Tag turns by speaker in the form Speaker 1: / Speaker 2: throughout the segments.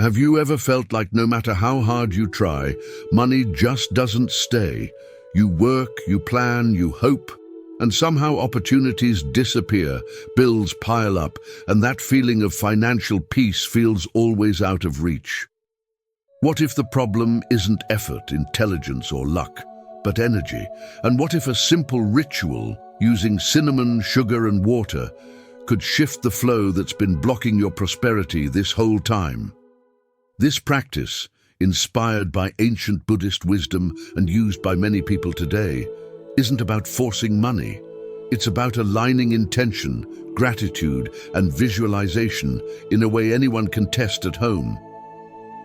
Speaker 1: Have you ever felt like no matter how hard you try, money just doesn't stay? You work, you plan, you hope, and somehow opportunities disappear, bills pile up, and that feeling of financial peace feels always out of reach. What if the problem isn't effort, intelligence, or luck, but energy? And what if a simple ritual, using cinnamon, sugar, and water, could shift the flow that's been blocking your prosperity this whole time? This practice, inspired by ancient Buddhist wisdom and used by many people today, isn't about forcing money. It's about aligning intention, gratitude, and visualization in a way anyone can test at home.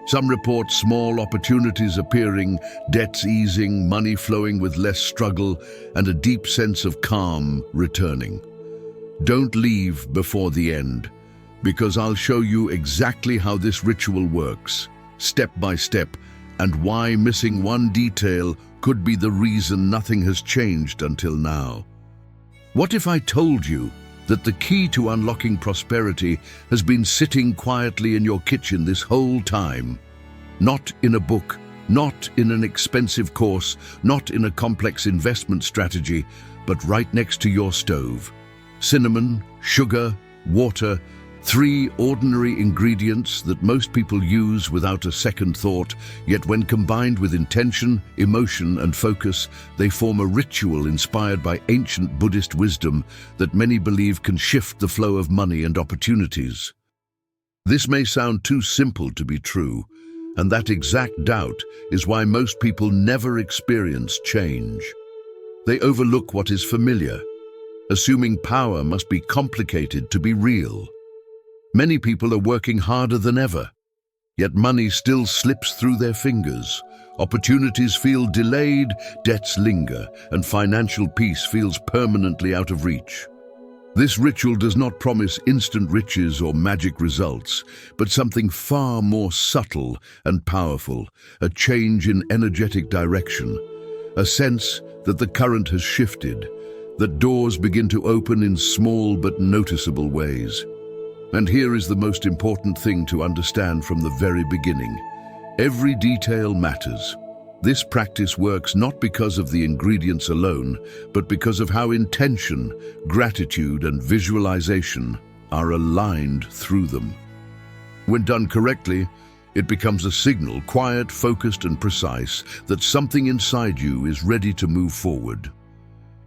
Speaker 1: Some report small opportunities appearing, debts easing, money flowing with less struggle, and a deep sense of calm returning. Don't leave before the end, because I'll show you exactly how this ritual works, step by step, and why missing one detail could be the reason nothing has changed until now. What if I told you that the key to unlocking prosperity has been sitting quietly in your kitchen this whole time? Not in a book, not in an expensive course, not in a complex investment strategy, but right next to your stove. Cinnamon, sugar, water, three ordinary ingredients that most people use without a second thought, yet when combined with intention, emotion, and focus, they form a ritual inspired by ancient Buddhist wisdom that many believe can shift the flow of money and opportunities. This may sound too simple to be true, and that exact doubt is why most people never experience change. They overlook what is familiar, assuming power must be complicated to be real. Many people are working harder than ever, yet money still slips through their fingers. Opportunities feel delayed, debts linger, and financial peace feels permanently out of reach. This ritual does not promise instant riches or magic results, but something far more subtle and powerful, a change in energetic direction, a sense that the current has shifted, that doors begin to open in small but noticeable ways. And here is the most important thing to understand from the very beginning. Every detail matters. This practice works not because of the ingredients alone, but because of how intention, gratitude, and visualization are aligned through them. When done correctly, it becomes a signal, quiet, focused, and precise, that something inside you is ready to move forward.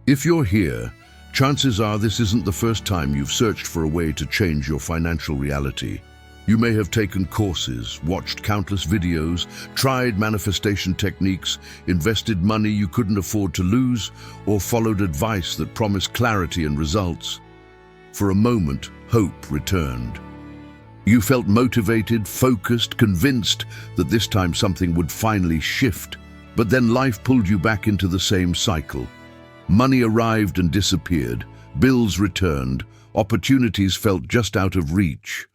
Speaker 1: If you're here, chances are this isn't the first time you've searched for a way to change your financial reality. You may have taken courses, watched countless videos, tried manifestation techniques, invested money you couldn't afford to lose, or followed advice that promised clarity and results. For a moment, hope returned. You felt motivated, focused, convinced that this time something would finally shift. But then life pulled you back into the same cycle. Money arrived and disappeared, bills returned, opportunities felt just out of reach.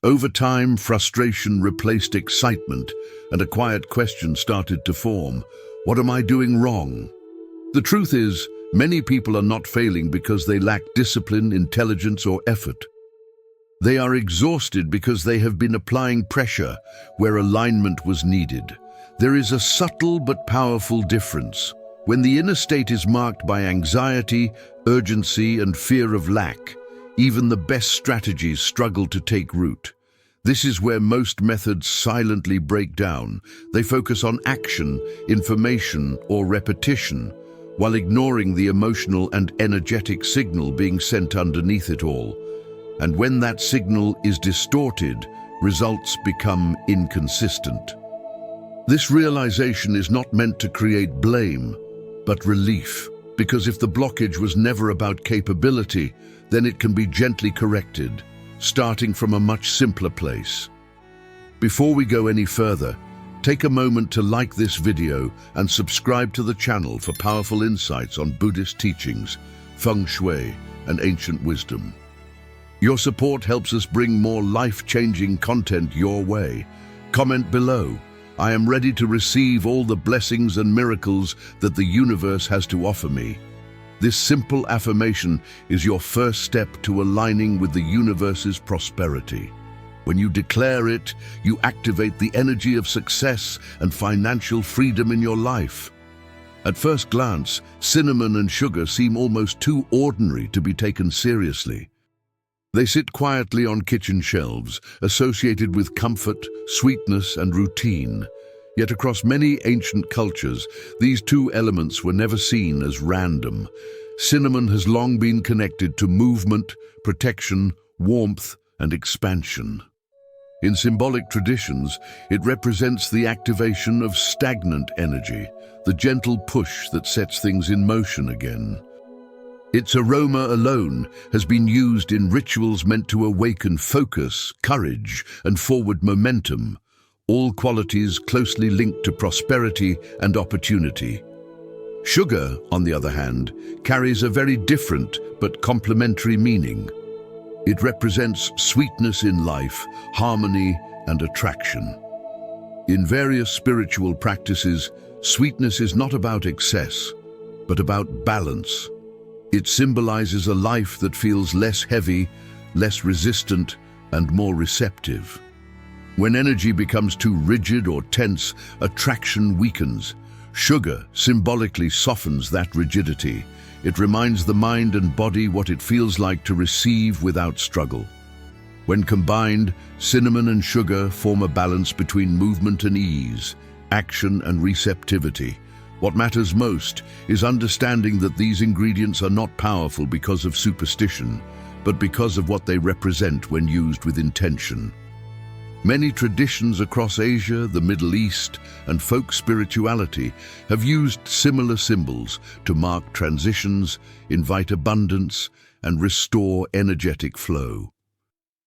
Speaker 1: Over time, frustration replaced excitement, and a quiet question started to form. What am I doing wrong? The truth is, many people are not failing because they lack discipline, intelligence, or effort. They are exhausted because they have been applying pressure where alignment was needed. There is a subtle but powerful difference. When the inner state is marked by anxiety, urgency, and fear of lack, even the best strategies struggle to take root. This is where most methods silently break down. They focus on action, information, or repetition, while ignoring the emotional and energetic signal being sent underneath it all. And when that signal is distorted, results become inconsistent. This realization is not meant to create blame, but relief, because if the blockage was never about capability, then it can be gently corrected, starting from a much simpler place. Before we go any further, take a moment to like this video and subscribe to the channel for powerful insights on Buddhist teachings, feng shui, and ancient wisdom. Your support helps us bring more life-changing content your way. Comment below. I am ready to receive all the blessings and miracles that the universe has to offer me. This simple affirmation is your first step to aligning with the universe's prosperity. When you declare it, you activate the energy of success and financial freedom in your life. At first glance, cinnamon and sugar seem almost too ordinary to be taken seriously. They sit quietly on kitchen shelves, associated with comfort, sweetness, and routine. Yet across many ancient cultures, these two elements were never seen as random. Cinnamon has long been connected to movement, protection, warmth, and expansion. In symbolic traditions, it represents the activation of stagnant energy, the gentle push that sets things in motion again. Its aroma alone has been used in rituals meant to awaken focus, courage, and forward momentum, all qualities closely linked to prosperity and opportunity. Sugar, on the other hand, carries a very different but complementary meaning. It represents sweetness in life, harmony, and attraction. In various spiritual practices, sweetness is not about excess, but about balance. It symbolizes a life that feels less heavy, less resistant, and more receptive. When energy becomes too rigid or tense, attraction weakens. Sugar symbolically softens that rigidity. It reminds the mind and body what it feels like to receive without struggle. When combined, cinnamon and sugar form a balance between movement and ease, action and receptivity. What matters most is understanding that these ingredients are not powerful because of superstition, but because of what they represent when used with intention. Many traditions across Asia, the Middle East, and folk spirituality have used similar symbols to mark transitions, invite abundance, and restore energetic flow.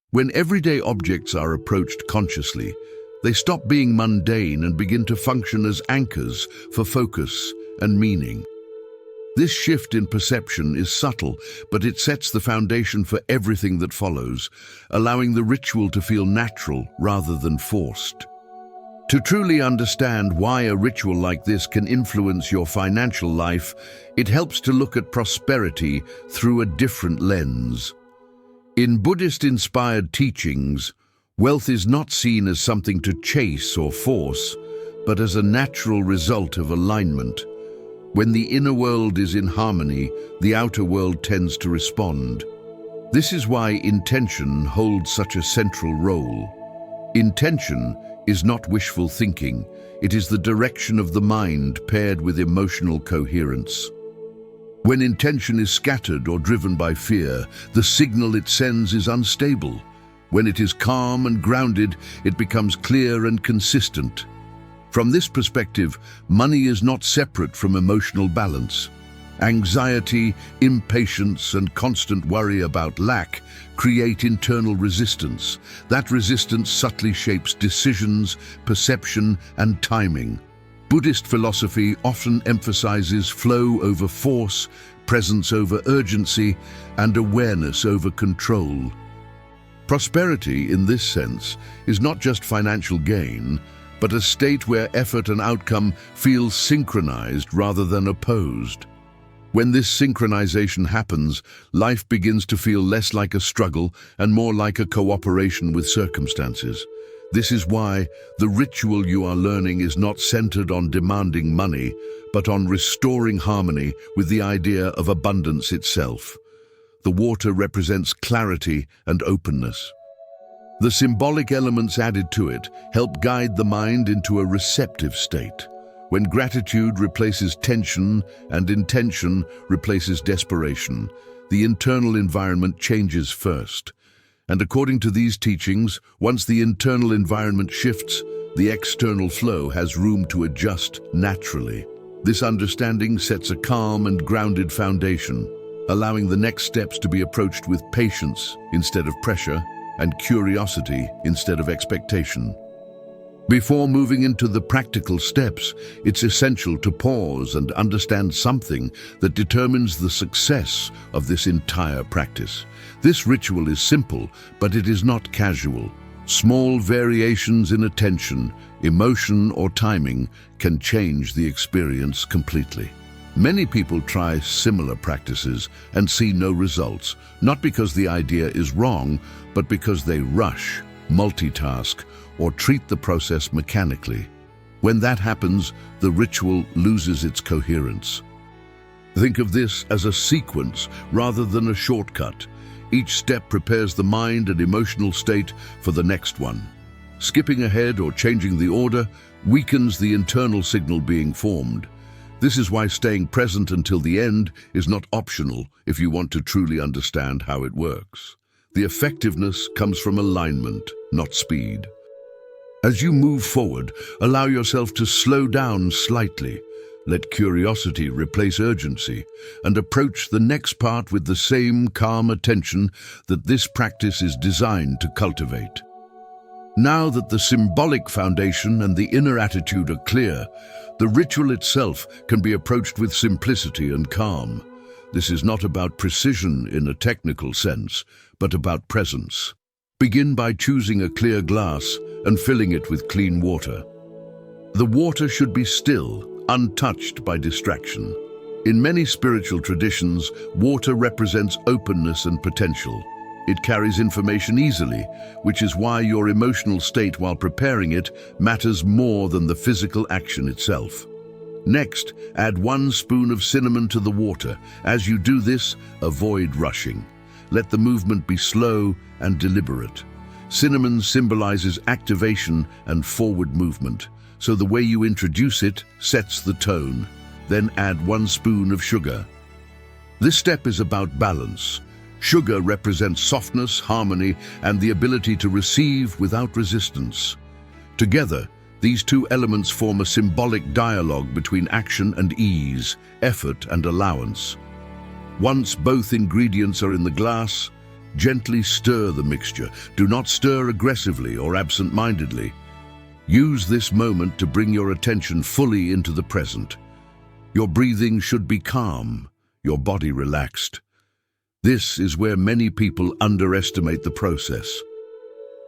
Speaker 1: When everyday objects are approached consciously, they stop being mundane and begin to function as anchors for focus and meaning. This shift in perception is subtle, but it sets the foundation for everything that follows, allowing the ritual to feel natural rather than forced. To truly understand why a ritual like this can influence your financial life, it helps to look at prosperity through a different lens. In Buddhist-inspired teachings, wealth is not seen as something to chase or force, but as a natural result of alignment. When the inner world is in harmony, the outer world tends to respond. This is why intention holds such a central role. Intention is not wishful thinking. It is the direction of the mind paired with emotional coherence. When intention is scattered or driven by fear, the signal it sends is unstable. When it is calm and grounded, it becomes clear and consistent. From this perspective, money is not separate from emotional balance. Anxiety, impatience, and constant worry about lack create internal resistance. That resistance subtly shapes decisions, perception, and timing. Buddhist philosophy often emphasizes flow over force, presence over urgency, and awareness over control. Prosperity, in this sense, is not just financial gain, but a state where effort and outcome feel synchronized rather than opposed. When this synchronization happens, life begins to feel less like a struggle and more like a cooperation with circumstances. This is why the ritual you are learning is not centered on demanding money, but on restoring harmony with the idea of abundance itself. The water represents clarity and openness. The symbolic elements added to it help guide the mind into a receptive state. When gratitude replaces tension and intention replaces desperation, the internal environment changes first. And according to these teachings, once the internal environment shifts, the external flow has room to adjust naturally. This understanding sets a calm and grounded foundation, allowing the next steps to be approached with patience instead of pressure, and curiosity instead of expectation. Before moving into the practical steps, it's essential to pause and understand something that determines the success of this entire practice. This ritual is simple, but it is not casual. Small variations in attention, emotion, or timing can change the experience completely. Many people try similar practices and see no results, not because the idea is wrong, but because they rush. multitask, or treat the process mechanically. When that happens, the ritual loses its coherence. Think of this as a sequence rather than a shortcut. Each step prepares the mind and emotional state for the next one. Skipping ahead or changing the order weakens the internal signal being formed. This is why staying present until the end is not optional if you want to truly understand how it works. The effectiveness comes from alignment, not speed. As you move forward, allow yourself to slow down slightly. Let curiosity replace urgency, and approach the next part with the same calm attention that this practice is designed to cultivate. Now that the symbolic foundation and the inner attitude are clear, the ritual itself can be approached with simplicity and calm. This is not about precision in a technical sense, but about presence. Begin by choosing a clear glass and filling it with clean water. The water should be still, untouched by distraction. In many spiritual traditions, water represents openness and potential. It carries information easily, which is why your emotional state while preparing it matters more than the physical action itself. Next, add 1 spoon of cinnamon to the water. As you do this, avoid rushing. Let the movement be slow and deliberate. Cinnamon symbolizes activation and forward movement, so the way you introduce it sets the tone. Then add 1 spoon of sugar. This step is about balance. Sugar represents softness, harmony, and the ability to receive without resistance. Together, these two elements form a symbolic dialogue between action and ease, effort and allowance. Once both ingredients are in the glass, gently stir the mixture. Do not stir aggressively or absent-mindedly. Use this moment to bring your attention fully into the present. Your breathing should be calm, your body relaxed. This is where many people underestimate the process.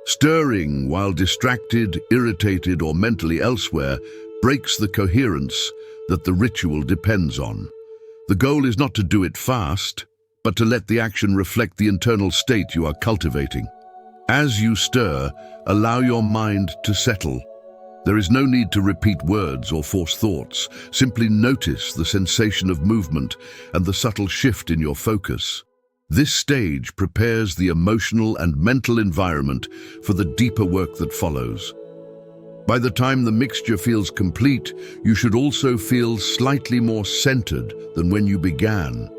Speaker 1: Stirring while distracted, irritated, or mentally elsewhere breaks the coherence that the ritual depends on. The goal is not to do it fast, but to let the action reflect the internal state you are cultivating. As you stir, allow your mind to settle. There is no need to repeat words or force thoughts. Simply notice the sensation of movement and the subtle shift in your focus. This stage prepares the emotional and mental environment for the deeper work that follows. By the time the mixture feels complete, you should also feel slightly more centered than when you began.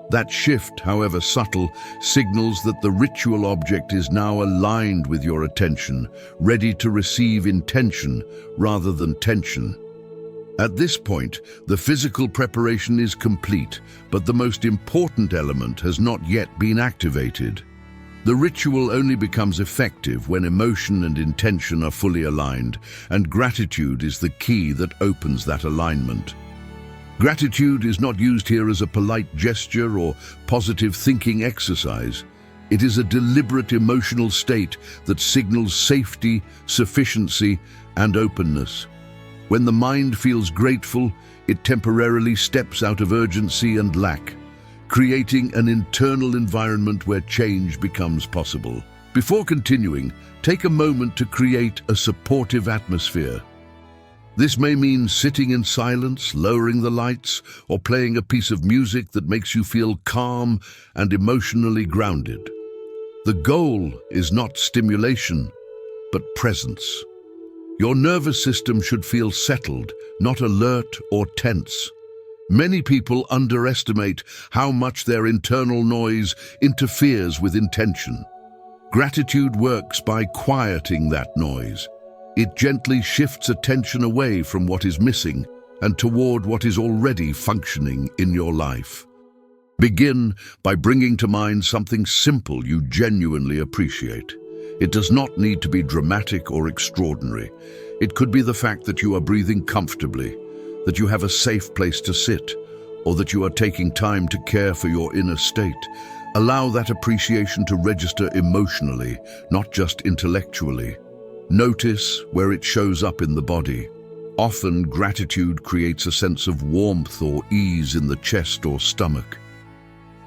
Speaker 1: That shift, however subtle, signals that the ritual object is now aligned with your attention, ready to receive intention rather than tension. At this point, the physical preparation is complete, but the most important element has not yet been activated. The ritual only becomes effective when emotion and intention are fully aligned, and gratitude is the key that opens that alignment. Gratitude is not used here as a polite gesture or positive thinking exercise. It is a deliberate emotional state that signals safety, sufficiency, and openness. When the mind feels grateful, it temporarily steps out of urgency and lack, creating an internal environment where change becomes possible. Before continuing, take a moment to create a supportive atmosphere. This may mean sitting in silence, lowering the lights, or playing a piece of music that makes you feel calm and emotionally grounded. The goal is not stimulation, but presence. Your nervous system should feel settled, not alert or tense. Many people underestimate how much their internal noise interferes with intention. Gratitude works by quieting that noise. It gently shifts attention away from what is missing and toward what is already functioning in your life. Begin by bringing to mind something simple you genuinely appreciate. It does not need to be dramatic or extraordinary. It could be the fact that you are breathing comfortably, that you have a safe place to sit, or that you are taking time to care for your inner state. Allow that appreciation to register emotionally, not just intellectually. Notice where it shows up in the body. Often, gratitude creates a sense of warmth or ease in the chest or stomach.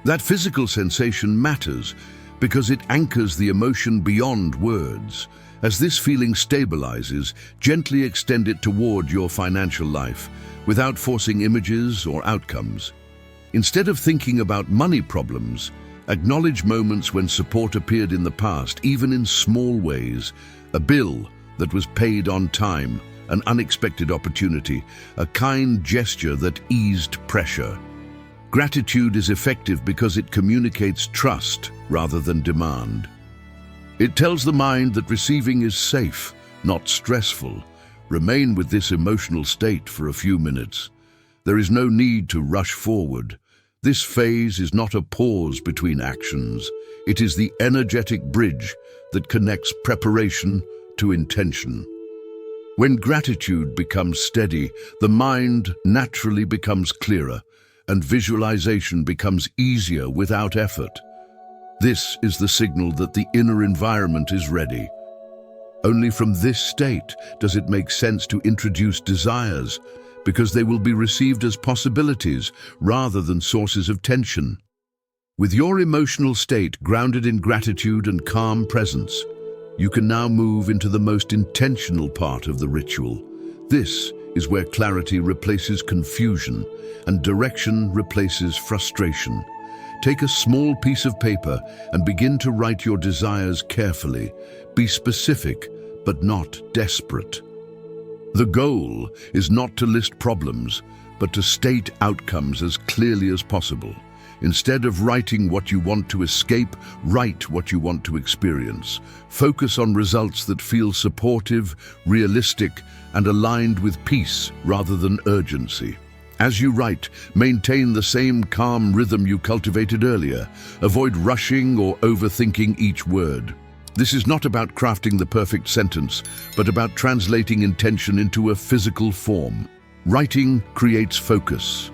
Speaker 1: That physical sensation matters because it anchors the emotion beyond words. As this feeling stabilizes, gently extend it toward your financial life without forcing images or outcomes. Instead of thinking about money problems, acknowledge moments when support appeared in the past, even in small ways. A bill that was paid on time, an unexpected opportunity, a kind gesture that eased pressure. Gratitude is effective because it communicates trust rather than demand. It tells the mind that receiving is safe, not stressful. Remain with this emotional state for a few minutes. There is no need to rush forward. This phase is not a pause between actions. It is the energetic bridge that connects preparation to intention. When gratitude becomes steady, the mind naturally becomes clearer, and visualization becomes easier without effort. This is the signal that the inner environment is ready. Only from this state does it make sense to introduce desires, because they will be received as possibilities rather than sources of tension. With your emotional state grounded in gratitude and calm presence, you can now move into the most intentional part of the ritual. This is where clarity replaces confusion and direction replaces frustration. Take a small piece of paper and begin to write your desires carefully. Be specific, but not desperate. The goal is not to list problems, but to state outcomes as clearly as possible. Instead of writing what you want to escape, write what you want to experience. Focus on results that feel supportive, realistic, and aligned with peace rather than urgency. As you write, maintain the same calm rhythm you cultivated earlier. Avoid rushing or overthinking each word. This is not about crafting the perfect sentence, but about translating intention into a physical form. Writing creates focus.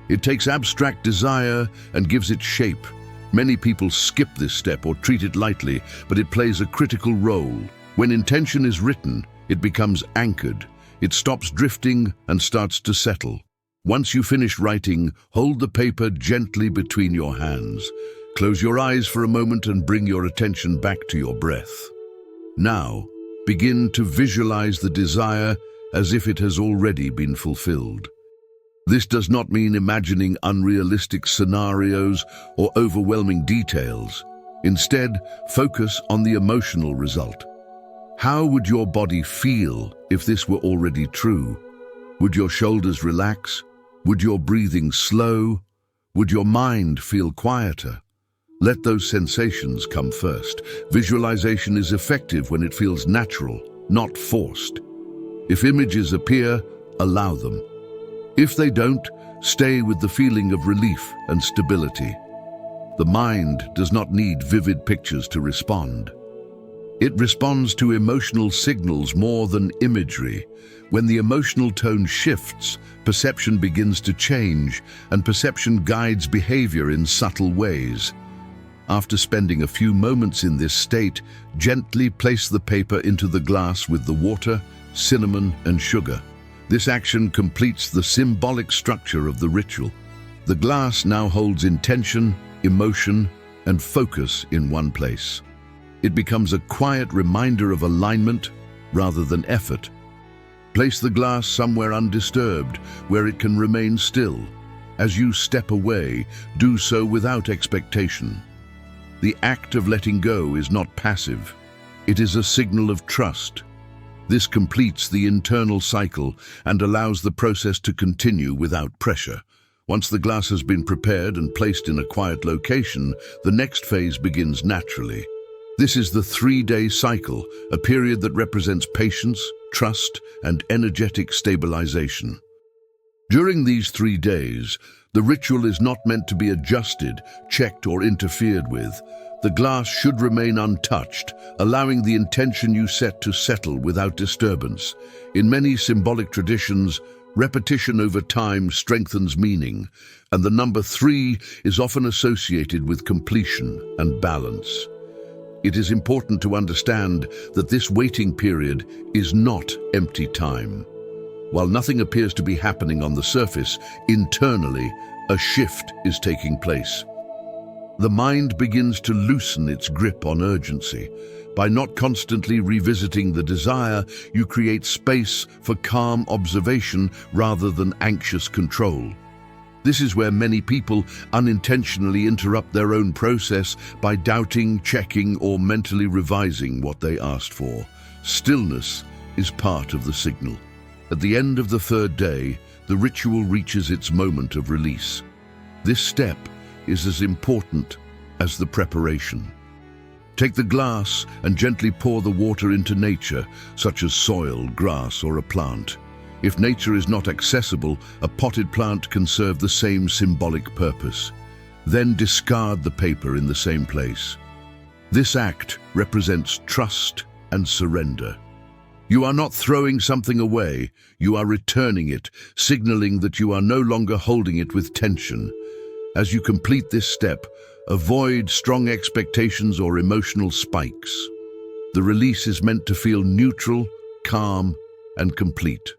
Speaker 1: It takes abstract desire and gives it shape. Many people skip this step or treat it lightly, but it plays a critical role. When intention is written, it becomes anchored. It stops drifting and starts to settle. Once you finish writing, hold the paper gently between your hands. Close your eyes for a moment and bring your attention back to your breath. Now, begin to visualize the desire as if it has already been fulfilled. This does not mean imagining unrealistic scenarios or overwhelming details. Instead, focus on the emotional result. How would your body feel if this were already true? Would your shoulders relax? Would your breathing slow? Would your mind feel quieter? Let those sensations come first. Visualization is effective when it feels natural, not forced. If images appear, allow them. If they don't, stay with the feeling of relief and stability. The mind does not need vivid pictures to respond. It responds to emotional signals more than imagery. When the emotional tone shifts, perception begins to change, and perception guides behavior in subtle ways. After spending a few moments in this state, gently place the paper into the glass with the water, cinnamon, and sugar. This action completes the symbolic structure of the ritual. The glass now holds intention, emotion, and focus in one place. It becomes a quiet reminder of alignment rather than effort. Place the glass somewhere undisturbed, where it can remain still. As you step away, do so without expectation. The act of letting go is not passive. It is a signal of trust. This completes the internal cycle and allows the process to continue without pressure. Once the glass has been prepared and placed in a quiet location, the next phase begins naturally. This is the 3-day cycle, a period that represents patience, trust, and energetic stabilization. During these 3 days, the ritual is not meant to be adjusted, checked, or interfered with. The glass should remain untouched, allowing the intention you set to settle without disturbance. In many symbolic traditions, repetition over time strengthens meaning, and the number 3 is often associated with completion and balance. It is important to understand that this waiting period is not empty time. While nothing appears to be happening on the surface, internally, a shift is taking place. The mind begins to loosen its grip on urgency. By not constantly revisiting the desire, you create space for calm observation rather than anxious control. This is where many people unintentionally interrupt their own process by doubting, checking, or mentally revising what they asked for. Stillness is part of the signal. At the end of the third day, the ritual reaches its moment of release. This step is as important as the preparation. Take the glass and gently pour the water into nature, such as soil, grass, or a plant. If nature is not accessible, a potted plant can serve the same symbolic purpose. Then discard the paper in the same place. This act represents trust and surrender. You are not throwing something away, you are returning it, signaling that you are no longer holding it with tension. As you complete this step, avoid strong expectations or emotional spikes. The release is meant to feel neutral, calm, and complete.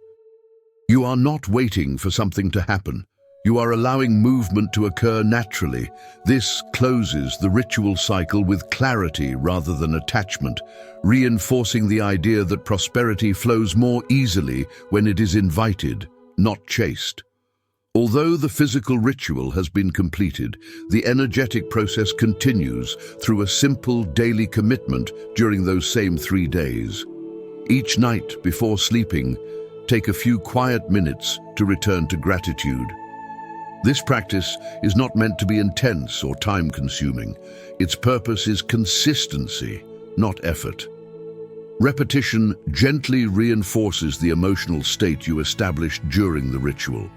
Speaker 1: You are not waiting for something to happen. You are allowing movement to occur naturally. This closes the ritual cycle with clarity rather than attachment, reinforcing the idea that prosperity flows more easily when it is invited, not chased. Although the physical ritual has been completed, the energetic process continues through a simple daily commitment during those same 3 days. Each night before sleeping, take a few quiet minutes to return to gratitude. This practice is not meant to be intense or time-consuming. Its purpose is consistency, not effort. Repetition gently reinforces the emotional state you established during the ritual,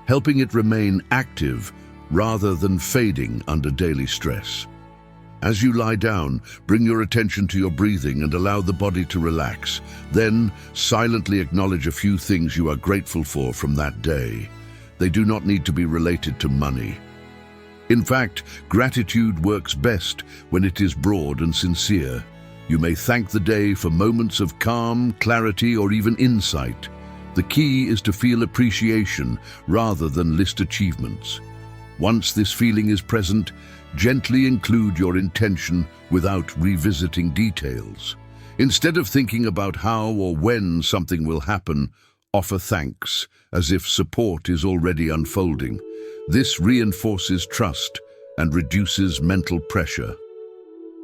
Speaker 1: helping it remain active rather than fading under daily stress. As you lie down, bring your attention to your breathing and allow the body to relax. Then, silently acknowledge a few things you are grateful for from that day. They do not need to be related to money. In fact, gratitude works best when it is broad and sincere. You may thank the day for moments of calm, clarity, or even insight. The key is to feel appreciation rather than list achievements. Once this feeling is present, gently include your intention without revisiting details. Instead of thinking about how or when something will happen, offer thanks, as if support is already unfolding. This reinforces trust and reduces mental pressure.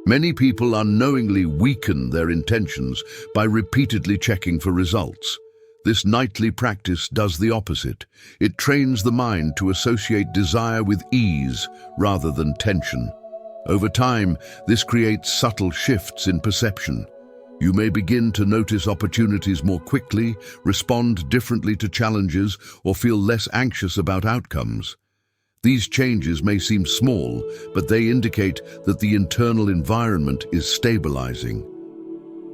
Speaker 1: Many people unknowingly weaken their intentions by repeatedly checking for results. This nightly practice does the opposite. It trains the mind to associate desire with ease rather than tension. Over time, this creates subtle shifts in perception. You may begin to notice opportunities more quickly, respond differently to challenges, or feel less anxious about outcomes. These changes may seem small, but they indicate that the internal environment is stabilizing.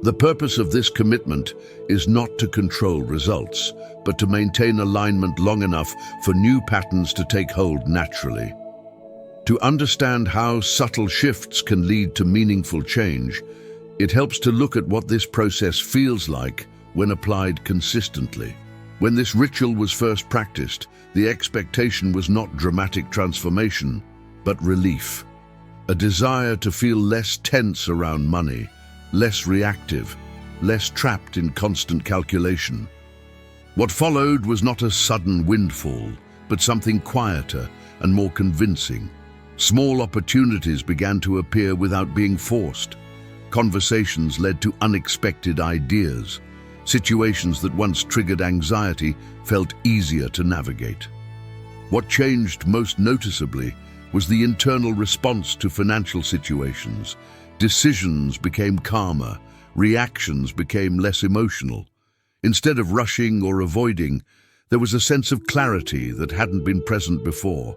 Speaker 1: The purpose of this commitment is not to control results, but to maintain alignment long enough for new patterns to take hold naturally. To understand how subtle shifts can lead to meaningful change, it helps to look at what this process feels like when applied consistently. When this ritual was first practiced, the expectation was not dramatic transformation, but relief. A desire to feel less tense around money, less reactive, less trapped in constant calculation. What followed was not a sudden windfall, but something quieter and more convincing. Small opportunities began to appear without being forced. Conversations led to unexpected ideas. Situations that once triggered anxiety felt easier to navigate. What changed most noticeably was the internal response to financial situations. Decisions became calmer, reactions became less emotional. Instead of rushing or avoiding, there was a sense of clarity that hadn't been present before.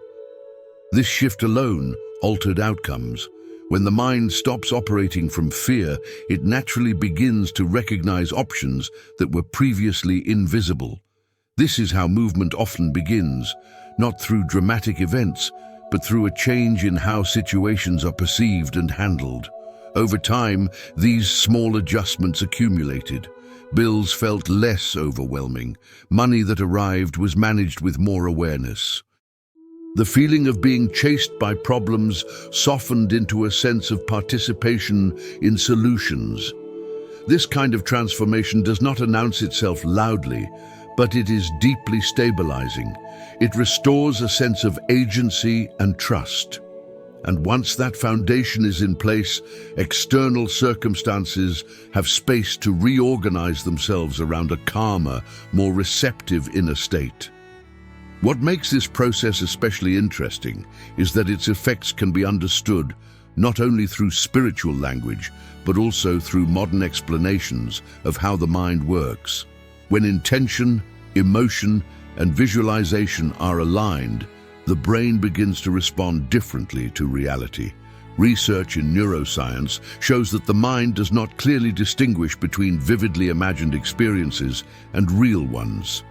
Speaker 1: This shift alone altered outcomes. When the mind stops operating from fear, it naturally begins to recognize options that were previously invisible. This is how movement often begins, not through dramatic events, but through a change in how situations are perceived and handled. Over time, these small adjustments accumulated. Bills felt less overwhelming. Money that arrived was managed with more awareness. The feeling of being chased by problems softened into a sense of participation in solutions. This kind of transformation does not announce itself loudly, but it is deeply stabilizing. It restores a sense of agency and trust. And once that foundation is in place, external circumstances have space to reorganize themselves around a calmer, more receptive inner state. What makes this process especially interesting is that its effects can be understood not only through spiritual language, but also through modern explanations of how the mind works. When intention, emotion, and visualization are aligned, the brain begins to respond differently to reality. Research in neuroscience shows that the mind does not clearly distinguish between vividly imagined experiences and real ones.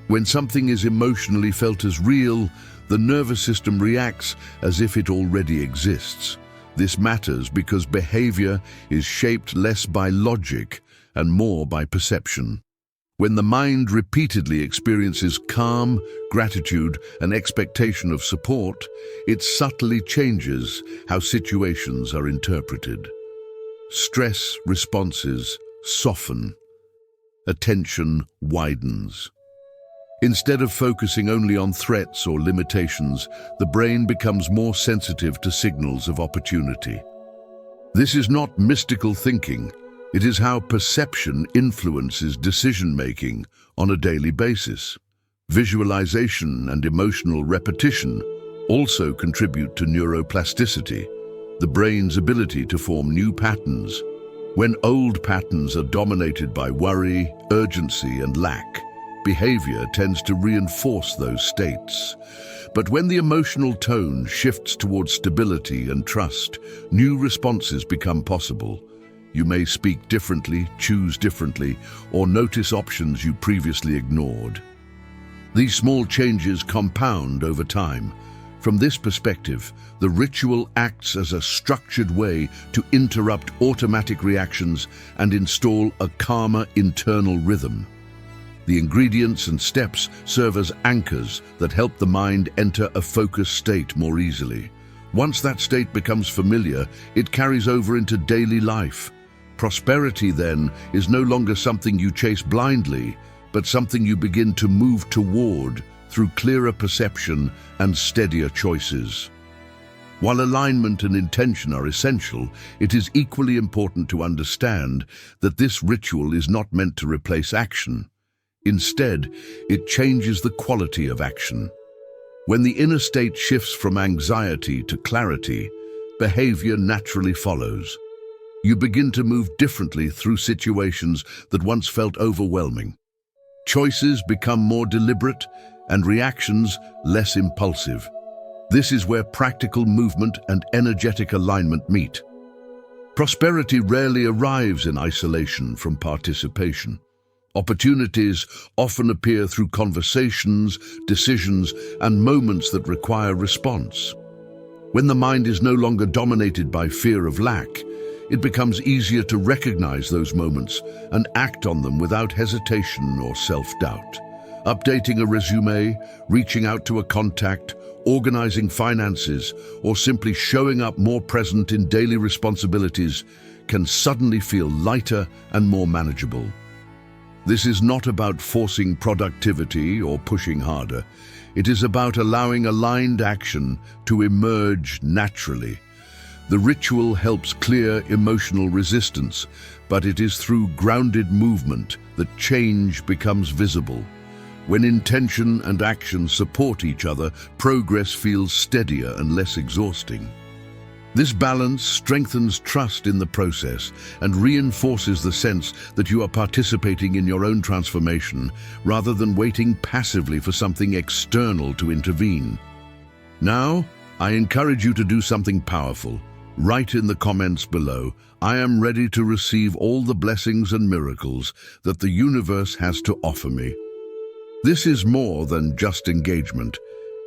Speaker 1: When something is emotionally felt as real, the nervous system reacts as if it already exists. This matters because behavior is shaped less by logic and more by perception. When the mind repeatedly experiences calm, gratitude, and expectation of support, it subtly changes how situations are interpreted. Stress responses soften. Attention widens. Instead of focusing only on threats or limitations, the brain becomes more sensitive to signals of opportunity. This is not mystical thinking. It is how perception influences decision-making on a daily basis. Visualization and emotional repetition also contribute to neuroplasticity, the brain's ability to form new patterns. When old patterns are dominated by worry, urgency, and lack, behavior tends to reinforce those states. But when the emotional tone shifts towards stability and trust, new responses become possible. You may speak differently, choose differently, or notice options you previously ignored. These small changes compound over time. From this perspective, the ritual acts as a structured way to interrupt automatic reactions and install a calmer internal rhythm. The ingredients and steps serve as anchors that help the mind enter a focused state more easily. Once that state becomes familiar, it carries over into daily life. Prosperity, then, is no longer something you chase blindly, but something you begin to move toward through clearer perception and steadier choices. While alignment and intention are essential, it is equally important to understand that this ritual is not meant to replace action. Instead, it changes the quality of action. When the inner state shifts from anxiety to clarity, behavior naturally follows. You begin to move differently through situations that once felt overwhelming. Choices become more deliberate and reactions less impulsive. This is where practical movement and energetic alignment meet. Prosperity rarely arrives in isolation from participation. Opportunities often appear through conversations, decisions, and moments that require response. When the mind is no longer dominated by fear of lack, it becomes easier to recognize those moments and act on them without hesitation or self-doubt. Updating a resume, reaching out to a contact, organizing finances, or simply showing up more present in daily responsibilities can suddenly feel lighter and more manageable. This is not about forcing productivity or pushing harder. It is about allowing aligned action to emerge naturally. The ritual helps clear emotional resistance, but it is through grounded movement that change becomes visible. When intention and action support each other, progress feels steadier and less exhausting. This balance strengthens trust in the process and reinforces the sense that you are participating in your own transformation rather than waiting passively for something external to intervene. Now, I encourage you to do something powerful. Write in the comments below, "I am ready to receive all the blessings and miracles that the universe has to offer me." This is more than just engagement.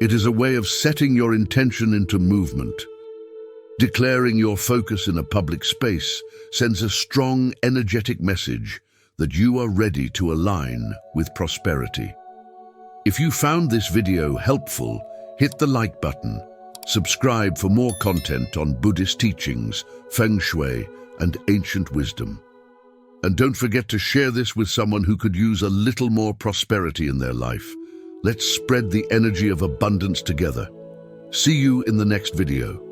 Speaker 1: It is a way of setting your intention into movement. Declaring your focus in a public space sends a strong, energetic message that you are ready to align with prosperity. If you found this video helpful, Hit the like button. Subscribe for more content on Buddhist teachings, feng shui, and ancient wisdom. And don't forget to share this with someone who could use a little more prosperity in their life. Let's spread the energy of abundance together. See you in the next video.